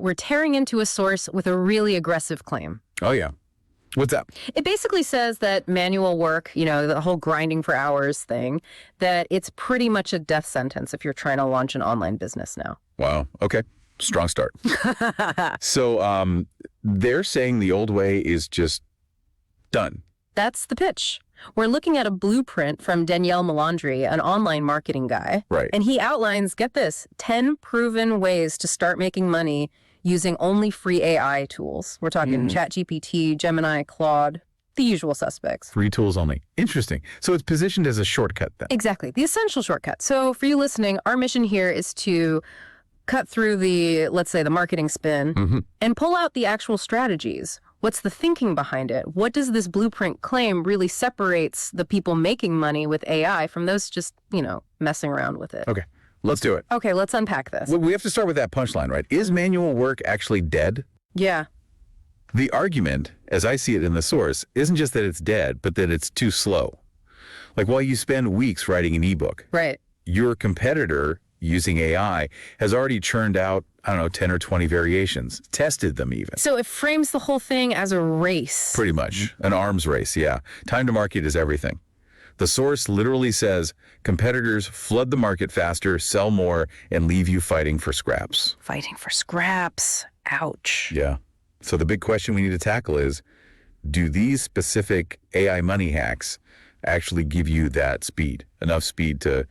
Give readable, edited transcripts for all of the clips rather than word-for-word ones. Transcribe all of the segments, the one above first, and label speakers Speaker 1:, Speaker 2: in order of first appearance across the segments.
Speaker 1: We're tearing into a source with a really aggressive claim.
Speaker 2: Oh, yeah. What's that?
Speaker 1: It basically says that manual work, the whole grinding for hours thing, that it's pretty much a death sentence if you're trying to launch an online business now.
Speaker 2: Wow. Okay. Strong start. So they're saying the old way is just done.
Speaker 1: That's the pitch. We're looking at a blueprint from Daniele Melandri, an online marketing guy.
Speaker 2: Right.
Speaker 1: And he outlines, get this, 10 proven ways to start making money using only free AI tools. We're talking ChatGPT, Gemini, Claude, the usual suspects.
Speaker 2: Free tools only. Interesting. So it's positioned as a shortcut then.
Speaker 1: Exactly. The essential shortcut. So for you listening, our mission here is to cut through the, let's say, the marketing spin and pull out the actual strategies. What's the thinking behind it? What does this blueprint claim really separates the people making money with AI from those just, messing around with it?
Speaker 2: Okay. Let's do it.
Speaker 1: Okay, let's unpack this.
Speaker 2: Well, we have to start with that punchline, right? Is manual work actually dead?
Speaker 1: Yeah.
Speaker 2: The argument, as I see it in the source, isn't just that it's dead, but that it's too slow. Like while you spend weeks writing an ebook,
Speaker 1: Right.
Speaker 2: your competitor using AI has already churned out, 10 or 20 variations, tested them even.
Speaker 1: So it frames the whole thing as a race.
Speaker 2: Pretty much. An arms race, yeah. Time to market is everything. The source literally says competitors flood the market faster, sell more, and leave you fighting for scraps.
Speaker 1: Fighting for scraps. Ouch.
Speaker 2: Yeah. So the big question we need to tackle is, do these specific AI money hacks actually give you that speed, enough speed to,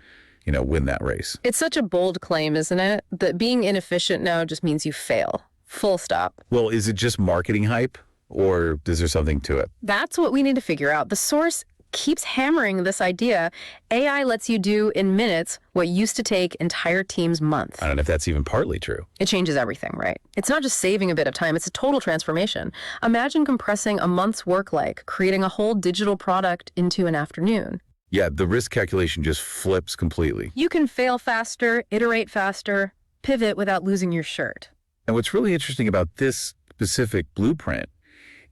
Speaker 2: win that race?
Speaker 1: It's such a bold claim, isn't it? That being inefficient now just means you fail. Full stop.
Speaker 2: Well, is it just marketing hype, or is there something to it?
Speaker 1: That's what we need to figure out. The source keeps hammering this idea. AI lets you do in minutes what used to take entire teams months.
Speaker 2: I don't know if that's even partly true.
Speaker 1: It changes everything, right? It's not just saving a bit of time, it's a total transformation. Imagine compressing a month's work like creating a whole digital product into an afternoon.
Speaker 2: Yeah, the risk calculation just flips completely.
Speaker 1: You can fail faster, iterate faster, pivot without losing your shirt.
Speaker 2: And what's really interesting about this specific blueprint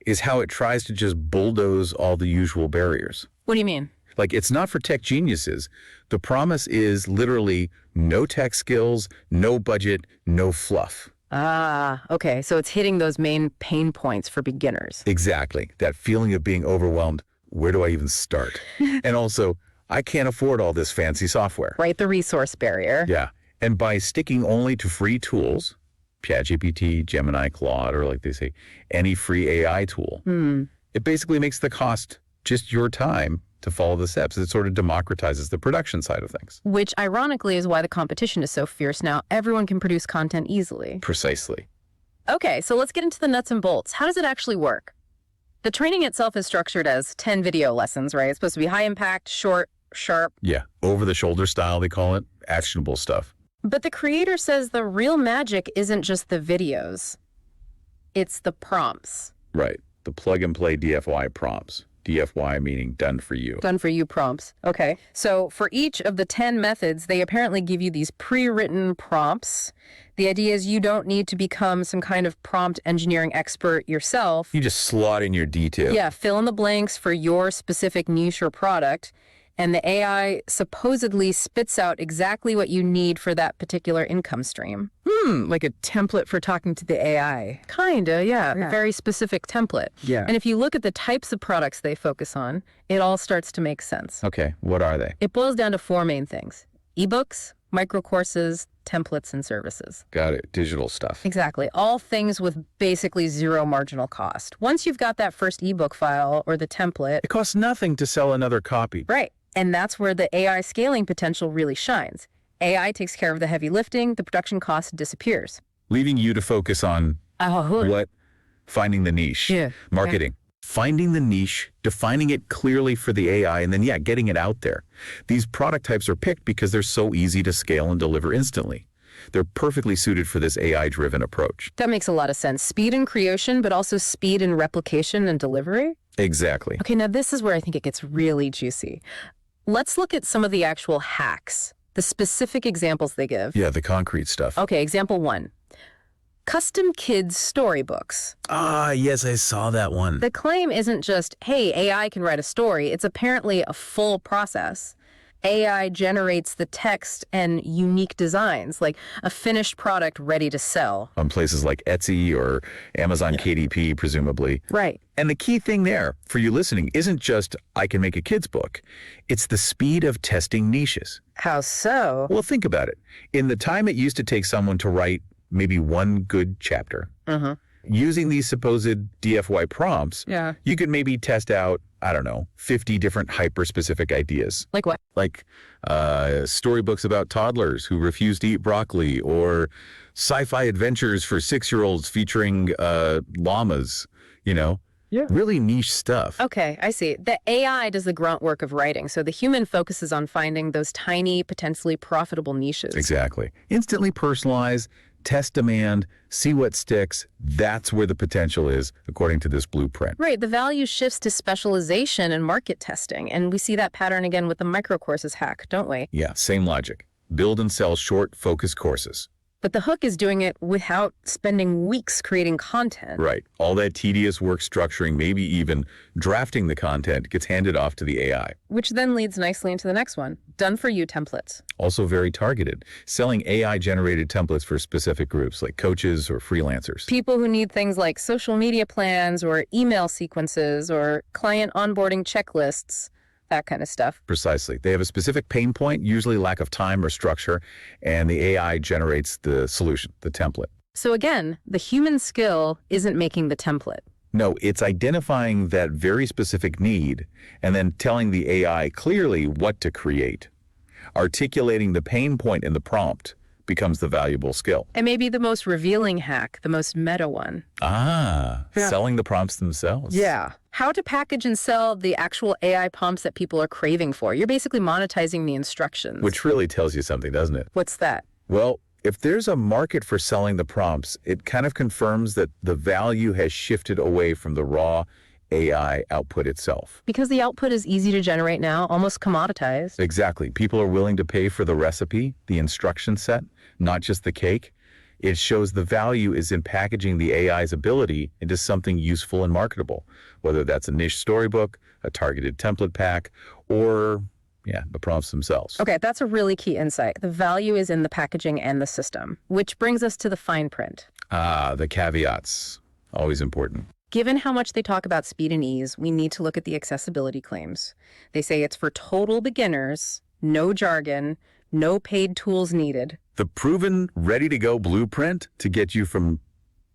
Speaker 2: is how it tries to just bulldoze all the usual barriers.
Speaker 1: What do you mean?
Speaker 2: Like, it's not for tech geniuses. The promise is literally no tech skills, no budget, no fluff.
Speaker 1: Ah, okay. So it's hitting those main pain points for beginners.
Speaker 2: Exactly. That feeling of being overwhelmed. Where do I even start? And also, I can't afford all this fancy software.
Speaker 1: Right, the resource barrier.
Speaker 2: Yeah. And by sticking only to free tools, ChatGPT, Gemini, Claude, or like they say, any free AI tool, it basically makes the cost just your time to follow the steps. It sort of democratizes the production side of things.
Speaker 1: Which, ironically, is why the competition is so fierce now. Everyone can produce content easily.
Speaker 2: Precisely.
Speaker 1: Okay, so let's get into the nuts and bolts. How does it actually work? The training itself is structured as 10 video lessons, right? It's supposed to be high impact, short, sharp.
Speaker 2: Yeah, over-the-shoulder style, they call it. Actionable stuff.
Speaker 1: But the creator says the real magic isn't just the videos. It's the prompts.
Speaker 2: Right. The plug-and-play DFY prompts. DFY meaning done for you.
Speaker 1: Done for you prompts. Okay. So for each of the 10 methods, they apparently give you these pre-written prompts. The idea is you don't need to become some kind of prompt engineering expert yourself.
Speaker 2: You just slot in your detail.
Speaker 1: Yeah, fill in the blanks for your specific niche or product. And the AI supposedly spits out exactly what you need for that particular income stream.
Speaker 3: Like a template for talking to the AI.
Speaker 1: Kinda, yeah. A very specific template.
Speaker 3: Yeah.
Speaker 1: And if you look at the types of products they focus on, it all starts to make sense.
Speaker 2: Okay, what are they?
Speaker 1: It boils down to 4 main things: ebooks, microcourses, templates, and services.
Speaker 2: Got it. Digital stuff.
Speaker 1: Exactly. All things with basically zero marginal cost. Once you've got that first ebook file or the template,
Speaker 2: It costs nothing to sell another copy.
Speaker 1: right. And that's where the AI scaling potential really shines. AI takes care of the heavy lifting, the production cost disappears.
Speaker 2: Leaving you to focus on what? Finding the niche.
Speaker 1: Yeah.
Speaker 2: Marketing. Finding the niche, defining it clearly for the AI, and then, getting it out there. These product types are picked because they're so easy to scale and deliver instantly. They're perfectly suited for this AI-driven approach.
Speaker 1: That makes a lot of sense. Speed in creation, but also speed in replication and delivery.
Speaker 2: Exactly.
Speaker 1: Okay, now this is where I think it gets really juicy. Let's look at some of the actual hacks, the specific examples they give.
Speaker 2: Yeah, the concrete stuff.
Speaker 1: Okay, example 1. Custom kids storybooks.
Speaker 2: Ah, yes, I saw that one.
Speaker 1: The claim isn't just, hey, AI can write a story. It's apparently a full process. AI generates the text and unique designs, like a finished product ready to sell.
Speaker 2: On places like Etsy or Amazon KDP, presumably.
Speaker 1: Right.
Speaker 2: And the key thing there for you listening isn't just I can make a kid's book. It's the speed of testing niches.
Speaker 1: How so?
Speaker 2: Well, think about it. In the time it used to take someone to write maybe one good chapter, using these supposed DFY prompts, you could maybe test out, I don't know, 50 different hyper-specific ideas.
Speaker 1: Like what?
Speaker 2: Like storybooks about toddlers who refuse to eat broccoli, or sci-fi adventures for 6-year-olds featuring llamas, you know?
Speaker 3: Yeah.
Speaker 2: Really niche stuff.
Speaker 1: Okay, I see. The AI does the grunt work of writing, so the human focuses on finding those tiny, potentially profitable niches.
Speaker 2: Exactly. Instantly personalize, test demand, see what sticks. That's where the potential is, according to this blueprint.
Speaker 1: Right, the value shifts to specialization and market testing, and we see that pattern again with the microcourses hack, don't we?
Speaker 2: Yeah, same logic. Build and sell short, focused courses.
Speaker 1: But the hook is doing it without spending weeks creating content.
Speaker 2: Right. All that tedious work structuring, maybe even drafting the content, gets handed off to the AI.
Speaker 1: Which then leads nicely into the next one, done-for-you templates.
Speaker 2: Also very targeted, selling AI-generated templates for specific groups like coaches or freelancers.
Speaker 1: People who need things like social media plans or email sequences or client onboarding checklists, that kind of stuff.
Speaker 2: Precisely. They have a specific pain point, usually lack of time or structure, and the AI generates the solution, the template.
Speaker 1: So again, the human skill isn't making the template.
Speaker 2: No, it's identifying that very specific need and then telling the AI clearly what to create. Articulating the pain point in the prompt becomes the valuable skill.
Speaker 1: And maybe the most revealing hack, the most meta one.
Speaker 2: Selling the prompts themselves.
Speaker 1: Yeah. How to package and sell the actual AI prompts that people are craving for. You're basically monetizing the instructions.
Speaker 2: Which really tells you something, doesn't it?
Speaker 1: What's that?
Speaker 2: Well, if there's a market for selling the prompts, it kind of confirms that the value has shifted away from the raw AI output itself.
Speaker 1: Because the output is easy to generate now, almost commoditized.
Speaker 2: Exactly. People are willing to pay for the recipe, the instruction set, not just the cake. It shows the value is in packaging the AI's ability into something useful and marketable, whether that's a niche storybook, a targeted template pack, or, the prompts themselves.
Speaker 1: Okay, that's a really key insight. The value is in the packaging and the system, which brings us to the fine print.
Speaker 2: The caveats, always important.
Speaker 1: Given how much they talk about speed and ease, we need to look at the accessibility claims. They say it's for total beginners, no jargon, no paid tools needed.
Speaker 2: The proven, ready-to-go blueprint to get you from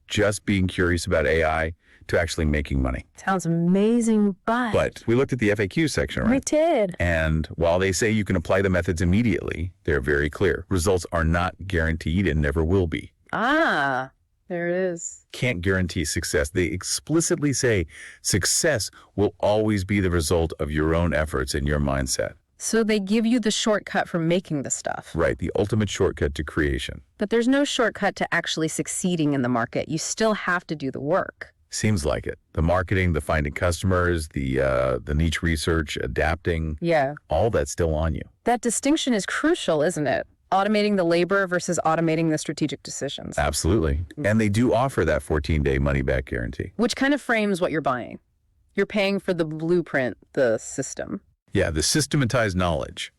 Speaker 2: just being curious about AI to actually making money.
Speaker 1: Sounds amazing,
Speaker 2: But we looked at the FAQ section, right?
Speaker 1: We did.
Speaker 2: And while they say you can apply the methods immediately, they're very clear. Results are not guaranteed and never will be.
Speaker 1: There it is.
Speaker 2: Can't guarantee success. They explicitly say success will always be the result of your own efforts and your mindset.
Speaker 1: So they give you the shortcut for making the stuff.
Speaker 2: Right, the ultimate shortcut to creation.
Speaker 1: But there's no shortcut to actually succeeding in the market. You still have to do the work.
Speaker 2: Seems like it. The marketing, the finding customers, the niche research, adapting.
Speaker 1: Yeah.
Speaker 2: All that's still on you.
Speaker 1: That distinction is crucial, isn't it? Automating the labor versus automating the strategic decisions.
Speaker 2: Absolutely. And they do offer that 14-day money-back guarantee.
Speaker 1: Which kind of frames what you're buying. You're paying for the blueprint, the system.
Speaker 2: Yeah, the systematized knowledge.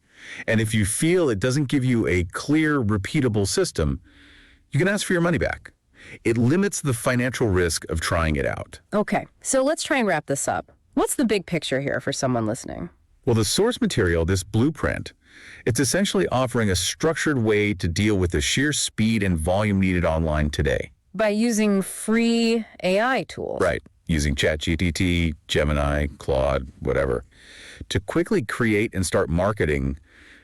Speaker 2: And if you feel it doesn't give you a clear, repeatable system, you can ask for your money back. It limits the financial risk of trying it out.
Speaker 1: Okay, so let's try and wrap this up. What's the big picture here for someone listening?
Speaker 2: Well, the source material, this blueprint, it's essentially offering a structured way to deal with the sheer speed and volume needed online today.
Speaker 1: By using free AI tools.
Speaker 2: Right. Using ChatGPT, Gemini, Claude, whatever, to quickly create and start marketing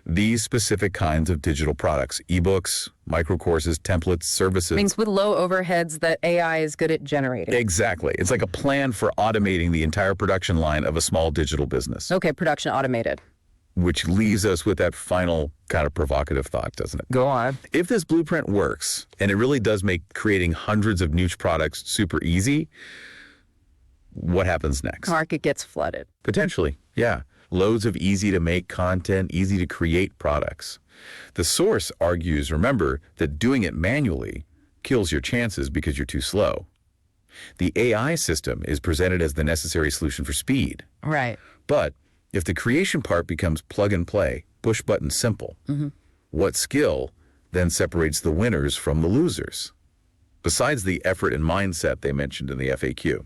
Speaker 2: these specific kinds of digital products, ebooks, microcourses, templates, services.
Speaker 1: Things with low overheads that AI is good at generating.
Speaker 2: Exactly. It's like a plan for automating the entire production line of a small digital business.
Speaker 1: Okay, production automated.
Speaker 2: Which leaves us with that final kind of provocative thought, doesn't it?
Speaker 3: Go on.
Speaker 2: If this blueprint works, and it really does make creating hundreds of niche products super easy, what happens next?
Speaker 1: Market gets flooded.
Speaker 2: Potentially, yeah. Loads of easy-to-make content, easy-to-create products. The source argues, remember, that doing it manually kills your chances because you're too slow. The AI system is presented as the necessary solution for speed.
Speaker 3: Right.
Speaker 2: But if the creation part becomes plug and play, push button simple. What skill then separates the winners from the losers? Besides the effort and mindset they mentioned in the FAQ.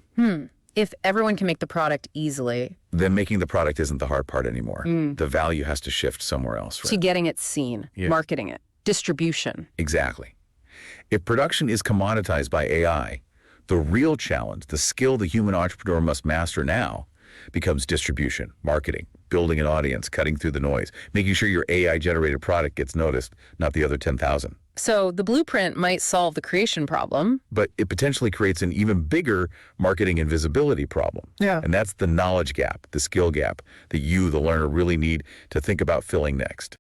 Speaker 1: If everyone can make the product easily,
Speaker 2: Then making the product isn't the hard part anymore. The value has to shift somewhere else.
Speaker 1: to getting it seen, marketing it, distribution.
Speaker 2: Exactly. If production is commoditized by AI, the real challenge, the skill the human entrepreneur must master now, becomes distribution, marketing, building an audience, cutting through the noise, making sure your AI-generated product gets noticed, not the other 10,000.
Speaker 1: So the blueprint might solve the creation problem.
Speaker 2: But it potentially creates an even bigger marketing and visibility problem.
Speaker 3: Yeah.
Speaker 2: And that's the knowledge gap, the skill gap that you, the learner, really need to think about filling next.